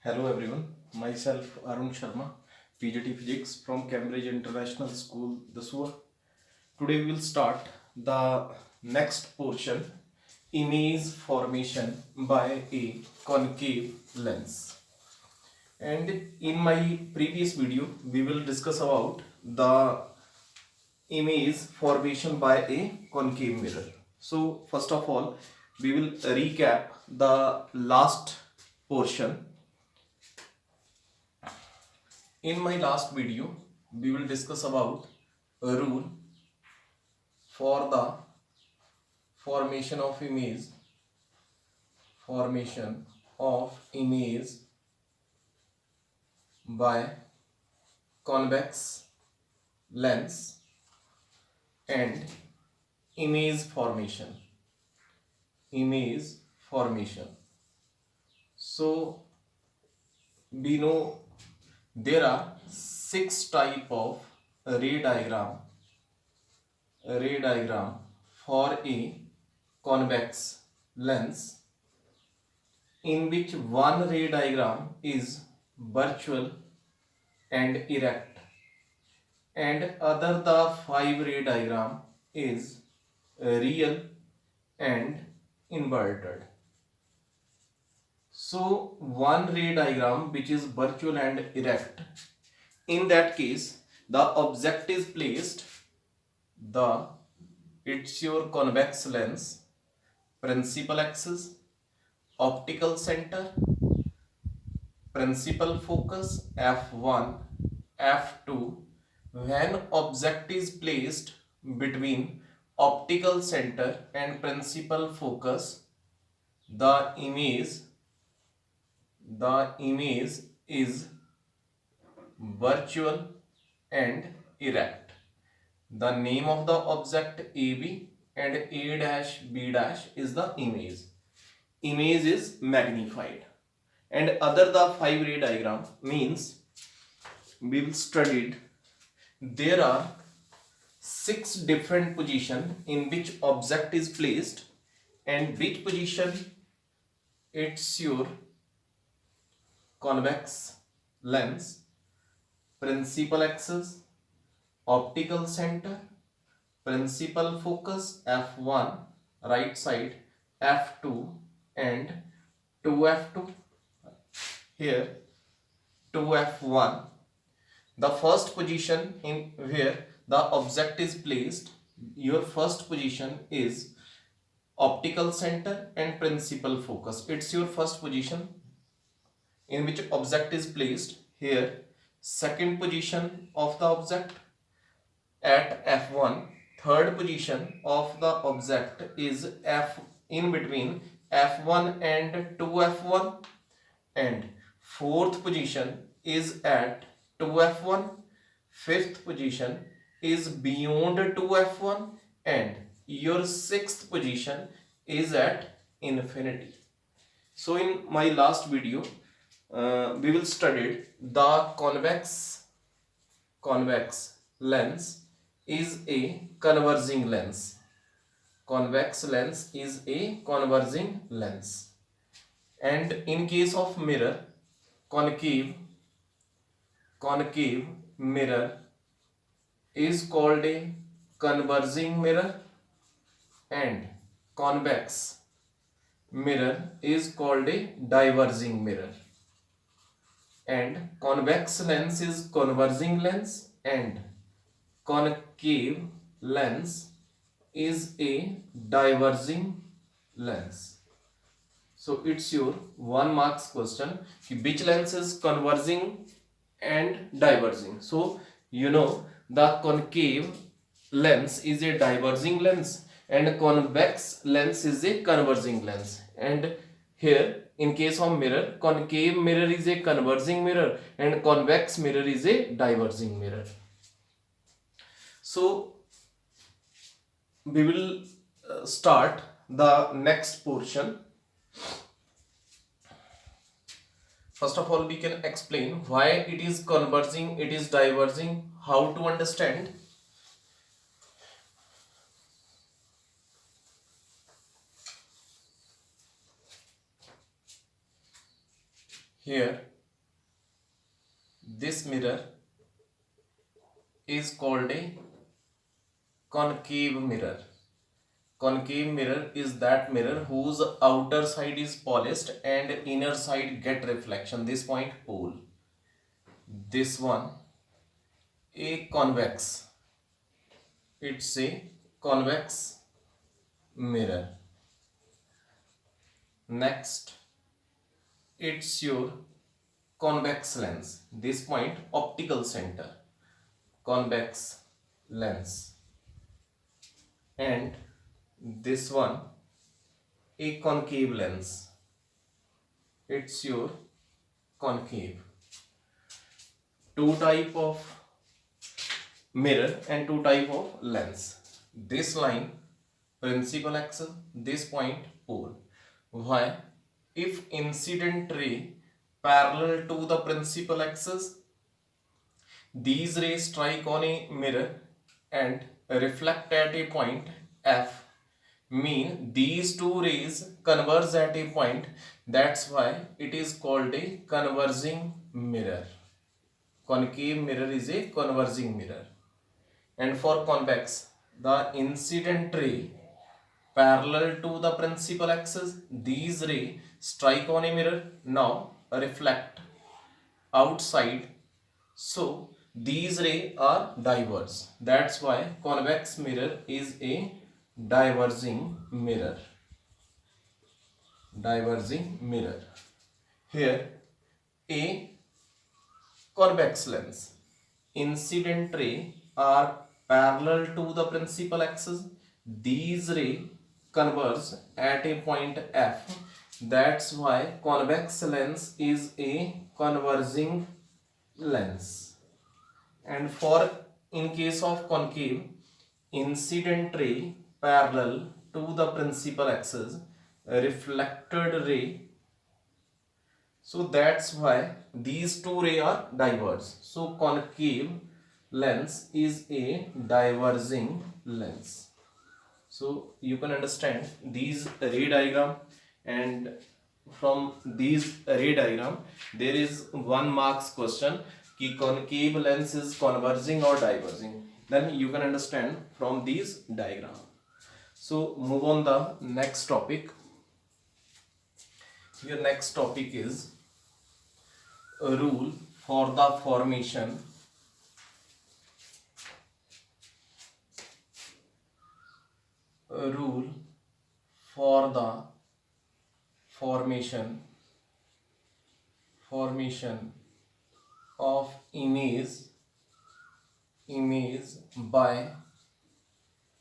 Hello everyone, myself Arun Sharma, PGT Physics from Cambridge International School, Dasua. Today we will start the next portion, image formation by a concave lens. And in my previous video, we will discuss about the image formation by a concave mirror. So first of all, we will recap the last portion. In my last video, we will discuss about a rule for the formation of image by convex lens and image formation. So we know there are 6 type of ray diagram for a convex lens, in which one ray diagram is virtual and erect, and other the 5 ray diagram is real and inverted. So one ray diagram which is virtual and erect, in that case the object is placed, it's your convex lens, principal axis, optical center, principal focus f1, f2. When object is placed between optical center and principal focus, the image is virtual and erect. The name of the object AB and A dash B dash is the image. Image is magnified. And other the 5 ray diagram means we will studied there are 6 different positions in which object is placed, and which position it's your convex lens, principal axis, optical center, principal focus f1 right side, f2 and 2f2. Here 2f1, the first position in where the object is placed, your first position is optical center and principal focus. It's your first position in which object is placed. Here second position of the object at f1, third position of the object is f in between f1 and 2f1, and fourth position is at 2f1, fifth position is beyond 2f1, and your sixth position is at infinity. So in my last video we will study the convex lens is a converging lens. Convex lens is a converging lens. And in case of mirror, concave mirror is called a converging mirror, and convex mirror is called a diverging mirror. And convex lens is converging lens, and concave lens is a diverging lens. So it's your 1 marks question, which lens is converging and diverging. So you know the concave lens is a diverging lens and convex lens is a converging lens. And here in case of mirror, concave mirror is a converging mirror and convex mirror is a diverging mirror. So we will start the next portion. First of all, we can explain why it is converging, it is diverging, how to understand. Here this mirror is called a concave mirror. Concave mirror is that mirror whose outer side is polished and inner side get reflection. This point pole. This one a convex. It's a convex mirror. Next, it's your convex lens. This point optical center. Convex lens. And this one a concave lens. It's your concave. Two type of mirror and two type of lens. This line principal axis, this point pole. Why? If incident ray parallel to the principal axis, these rays strike on a mirror and reflect at a point F, mean these two rays converge at a point. That's why it is called a converging mirror. Concave mirror is a converging mirror. And for convex, the incident ray parallel to the principal axis, these rays strike on a mirror, now reflect outside, so these rays are diverge. That's why convex mirror is a diverging mirror. Diverging mirror. Here a convex lens, incident ray are parallel to the principal axis, these rays converge at a point F. That's why convex lens is a converging lens. And for in case of concave, incident ray parallel to the principal axis, reflected ray, so that's why these two rays are diverge. So concave lens is a diverging lens. So you can understand these ray diagram, and from these ray diagram there is 1 marks question कि concave lens is converging or diverging. Then you can understand from these diagram. So move on the next topic. Your next topic is a rule for the formation formation of image by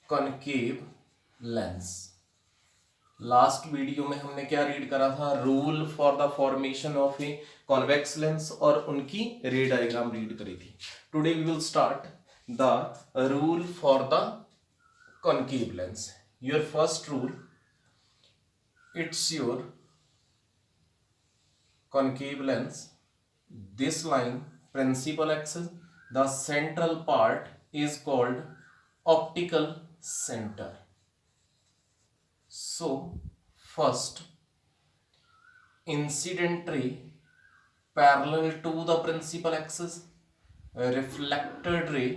concave lens. Last video में हमने क्या read करा था? Rule for the formation of a convex lens और उनकी ray diagram read करी थी. Today we will start the rule for the concave lens. Your first rule, it's your concave lens, this line principal axis, the central part is called optical center. So first, incident ray parallel to the principal axis, reflected ray,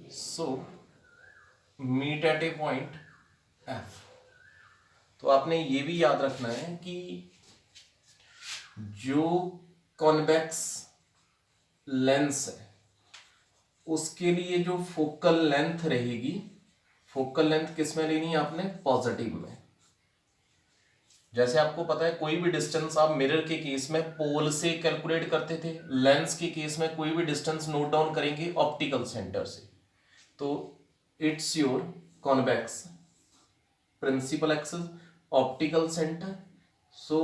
so meet at a point F. तो आपने ये भी याद रखना है कि जो convex lens है उसके लिए जो फोकल लेंथ रहेगी, फोकल लेंथ किस में लेनी है आपने? पॉजिटिव में. जैसे आपको पता है कोई भी डिस्टेंस आप मिरर के केस में पोल से कैलकुलेट करते थे, लेंस के केस में कोई भी डिस्टेंस नोट डाउन करेंगे ऑप्टिकल सेंटर से. तो it's your convex principal axis, optical centre, so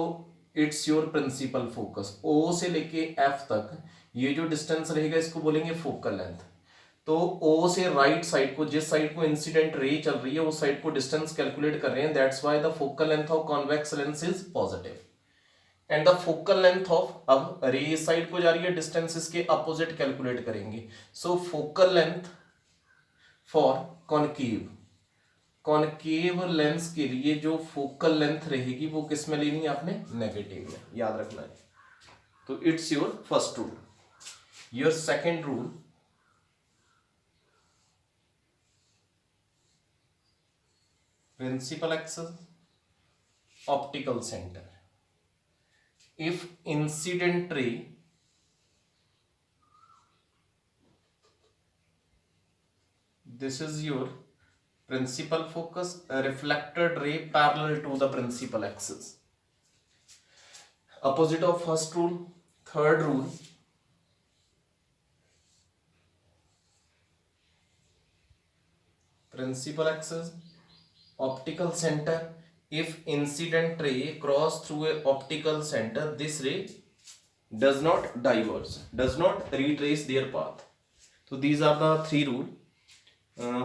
it's your principal focus. O से लेके एफ तक ये जो डिस्टेंस रहेगा इसको बोलेंगे फोकल लेंथ. तो ओ से राइट साइड को, जिस साइड को इंसिडेंट रे चल रही है उस साइड को डिस्टेंस कैलकुलेट कर रहे हैं. That's why the focal length of convex lens is positive. And the focal length of, अब रे साइड को जा रही है, डिस्टेंस इसके अपोजिट कैलकुलेट करेंगे. So focal length for concave lens के लिए जो फोकल लेंथ रहेगी वो किस में लेनी है आपने? नेगेटिव में. याद रखना है. तो it's your first rule. Your second rule, principal axis, optical center. If incident ray this is your principal focus, a reflected ray parallel to the principal axis. Opposite of first rule. Third rule, principal axis, optical center. If incident ray cross through a optical center, this ray does not diverge, does not retrace their path. So these are the three rules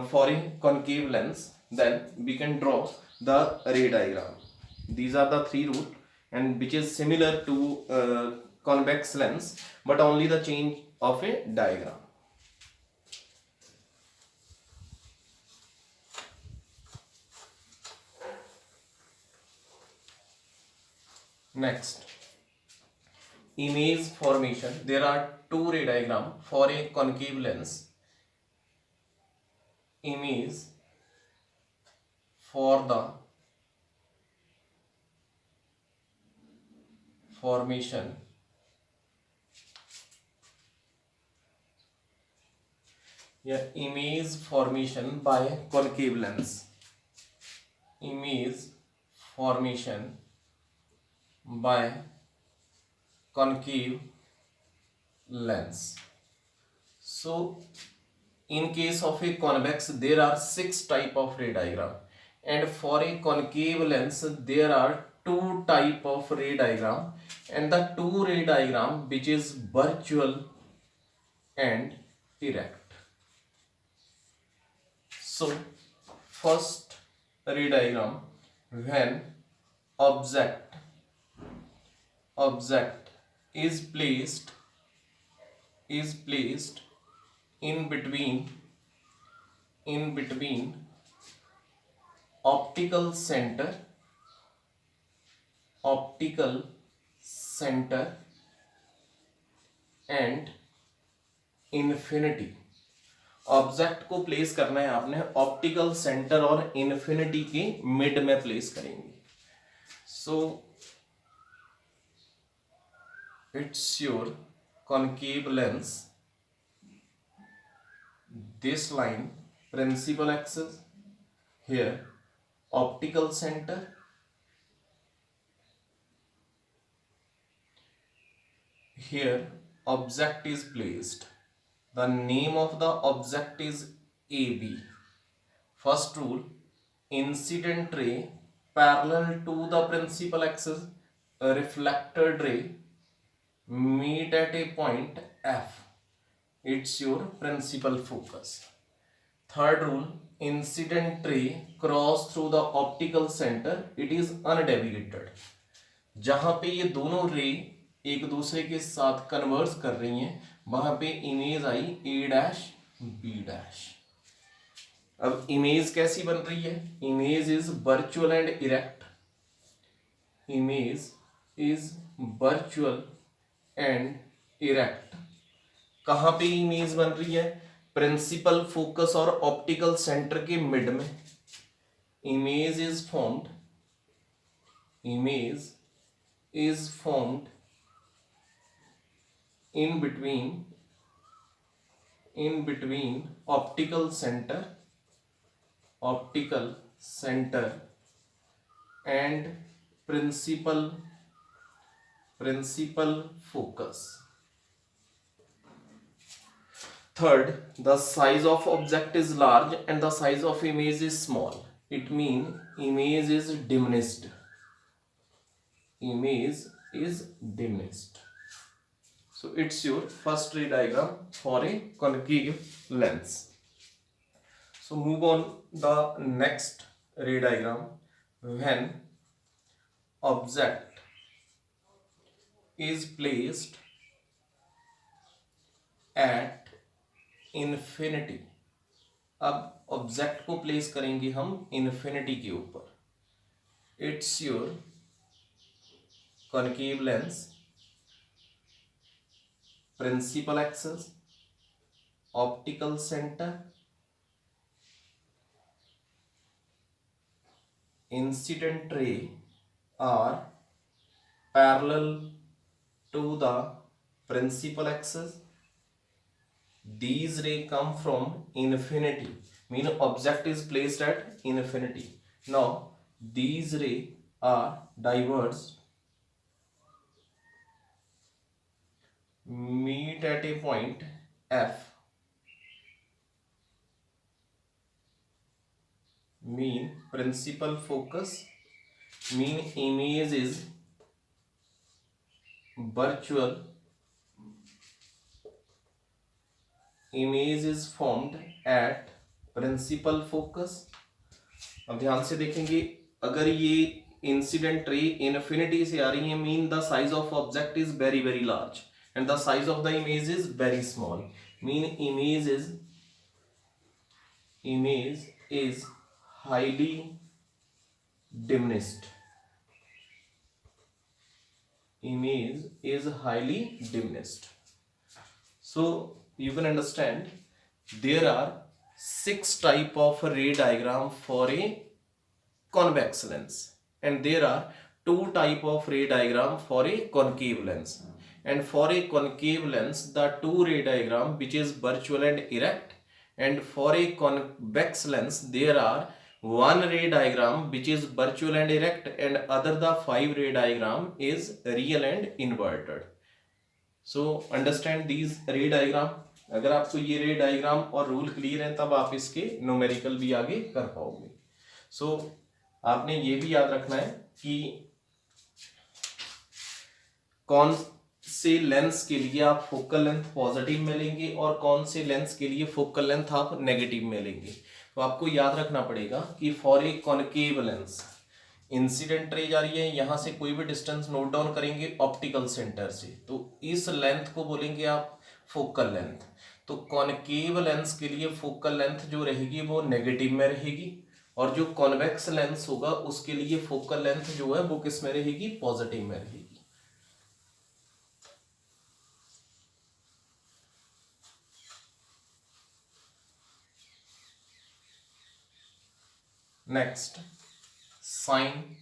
for a concave lens. Then we can draw the ray diagram. These are the three rules, and which is similar to convex lens, but only the change of a diagram. Next, image formation. There are two ray diagram for a concave lens. Image for the formation image formation by concave lens. Image formation by concave lens. So in case of a convex there are 6 type of ray diagram, and for a concave lens there are 2 type of ray diagram, and the 2 ray diagram which is virtual and erect. So first ray diagram, when object is placed in between optical center and infinity. Object को place करना है आपने optical centre और infinity के mid में place करेंगे. सो it's your concave lens. This line principal axis, here optical center, here object is placed. The name of the object is AB. First rule, incident ray parallel to the principal axis, a reflected ray meet at a point F. It's your principal focus. Third rule, incident ray cross through the optical center, it is undeviated. जहां पे ये दोनों रे एक दूसरे के साथ converse कर रही हैं वहां पे image I A dash B dash. अब इमेज कैसी बन रही है? Image is virtual and erect. Image is virtual and erect. कहां पे इमेज बन रही है? प्रिंसिपल फोकस और ऑप्टिकल सेंटर के मिड में. Image is formed in between optical center and principal focus. Third, the size of object is large and the size of image is small. It means image is diminished. So it's your first ray diagram for a concave lens. So move on the next ray diagram. When object is placed at infinity. अब object को place करेंगे हम infinity के ऊपर. It's your concave lens. principal axis, optical center, incident ray are parallel to the principal axis. These rays come from infinity, mean object is placed at infinity. Now these rays are diverged, meet at a point F, mean principal focus, mean image is virtual, image is formed at principal focus. अब ध्यान से देखेंगे, अगर ये incident ray infinity से आ रही है, mean the size of object is very very large and the size of the image is very small, mean image is highly diminished, image is highly diminished. So you can understand there are 6 type of ray diagram for a convex lens, and there are 2 type of ray diagram for a concave lens. And for a concave lens, the 2 ray diagram which is virtual and erect, and for a convex lens there are 1 ray diagram which is virtual and erect, and other the 5 ray diagram is real and inverted. So understand these ray diagram. अगर आपको ये रे diagram और rule clear है तब आप इसके numerical भी आगे कर पाओगे. सो आपने ये भी याद रखना है कि कौन से लेंस के लिए आप फोकल लेंथ पॉजिटिव में लेंगे और कौन से लेंस के लिए फोकल लेंथ आप नेगेटिव में लेंगे. तो आपको याद रखना पड़ेगा कि for a concave lens incident ray जा रही है, यहां से कोई भी डिस्टेंस नोट डाउन करेंगे ऑप्टिकल सेंटर से, तो इस लेंथ को बोलेंगे आप फोकल लेंथ. तो कॉनकेव लेंस के लिए फोकल लेंथ जो रहेगी वो नेगेटिव में रहेगी, और जो कॉन्वेक्स लेंस होगा उसके लिए फोकल लेंथ जो है वो किस में रहेगी, पॉजिटिव में रहेगी. Next sign.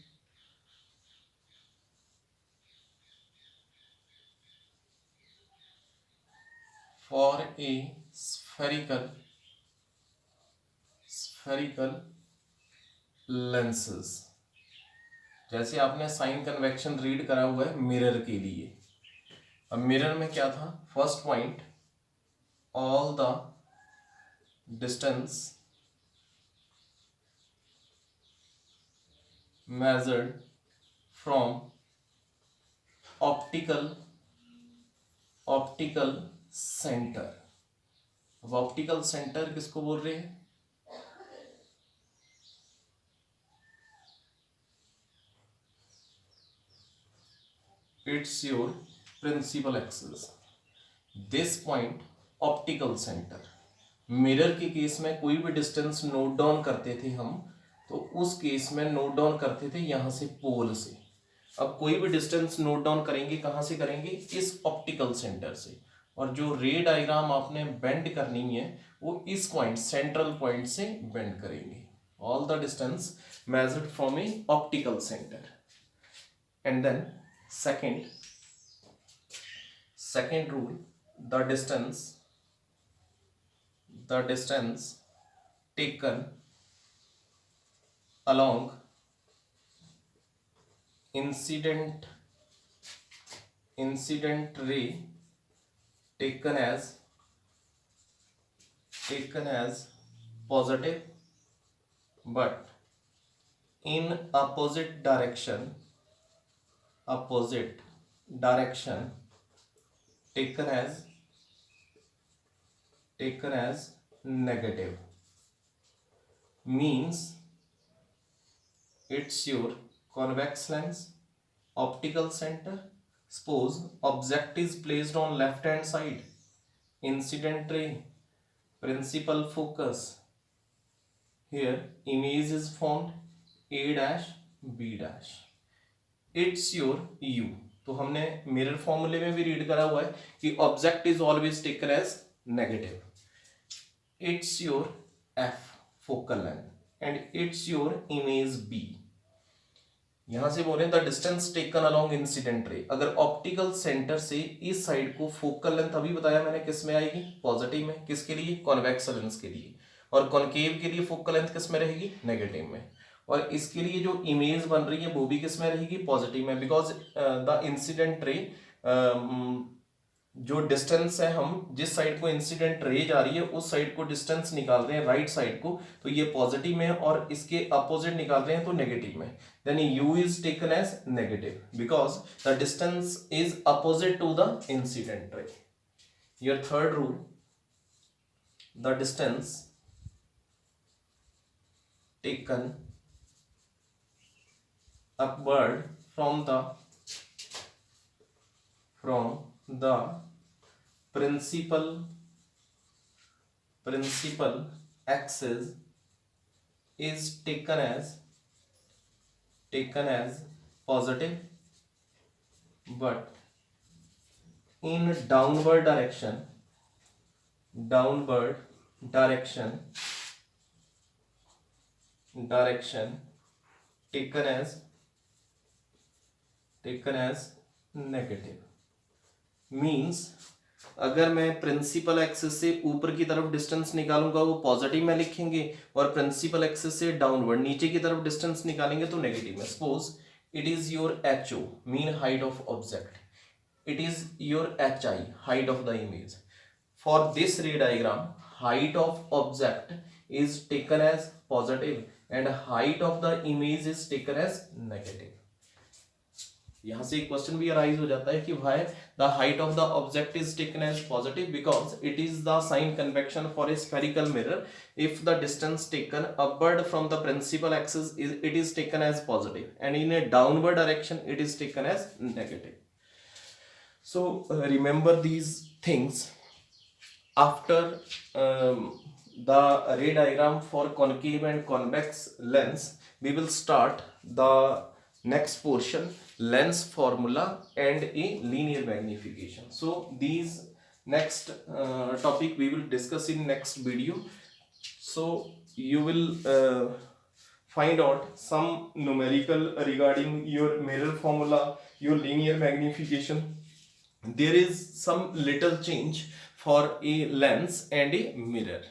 For a spherical lenses, जैसे आपने साइन कन्वेक्शन रीड करा हुआ है मिरर के लिए. अब मिरर में क्या था, first point all the distance measured from optical center. अब ऑप्टिकल सेंटर किसको बोल रहे हैं, it's your principal axis. this point optical centre. Mirror के केस में कोई भी डिस्टेंस नोट डाउन करते थे हम, तो उस केस में नोट डाउन करते थे यहां से पोल से. अब कोई भी डिस्टेंस नोट डाउन करेंगे कहां से करेंगे, इस ऑप्टिकल सेंटर से, और जो रे डायग्राम आपने बेंड करनी है वो इस पॉइंट सेंट्रल पॉइंट से बेंड करेंगे. All the distance measured from a optical centre. And then second rule, the distance taken along incident ray taken as positive, but in opposite direction taken as negative, means it's your convex lens, optical center. Suppose object is placed on left hand side, incident ray, principal focus, here image is formed A dash B dash, it's your U. तो हमने mirror फॉर्मूले में भी read करा हुआ है कि object is always taken as negative. It's your F focal length and it's your image B. यहां से बोले the distance taken along incident ray. अगर ऑप्टिकल सेंटर से इस साइड को फोकल लेंथ अभी बताया मैंने किस में आएगी, पॉजिटिव में. किसके लिए, कॉन्वेक्स लेंस के लिए. और कॉनकेव के लिए फोकल लेंथ किस में रहेगी, नेगेटिव में. और इसके लिए जो इमेज बन रही है वो भी किस में रहेगी, पॉजिटिव में. बिकॉज द इंसिडेंट रे, जो डिस्टेंस है, हम जिस साइड को इंसिडेंट रे जा रही है उस साइड को डिस्टेंस निकाल रहे हैं, राइट साइड को, तो ये पॉजिटिव में है. और इसके अपोजिट निकाल रहे हैं तो नेगेटिव में. Then u is taken as negative because the distance is opposite to the incident ray. Your third rule, the distance taken upward from the principal axis is taken as positive, but in downward direction taken as negative. Means अगर मैं principal axis से ऊपर की तरफ distance निकालूंगा वो positive में लिखेंगे, और प्रिंसिपल एक्सिस से डाउनवर्ड नीचे की तरफ डिस्टेंस निकालेंगे तो नेगेटिव में. Suppose it is your HO mean height of object, it is your HI height of the image. For this रे diagram height of object is taken as positive and height of the image is taken as negative. यहां से एक question भी arise हो जाता है कि why the height of the object is taken as positive, because it is the sign convection for a spherical mirror. If the distance taken upward from the principal axis it is taken as positive, and in a downward direction it is taken as negative. So remember these things. After the ray diagram for concave and convex lens, we will start the next portion, lens formula and a linear magnification. So these next topic we will discuss in next video. So you will find out some numerical regarding your mirror formula, your linear magnification. There is some little change for a lens and a mirror.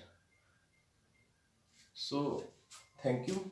So thank you.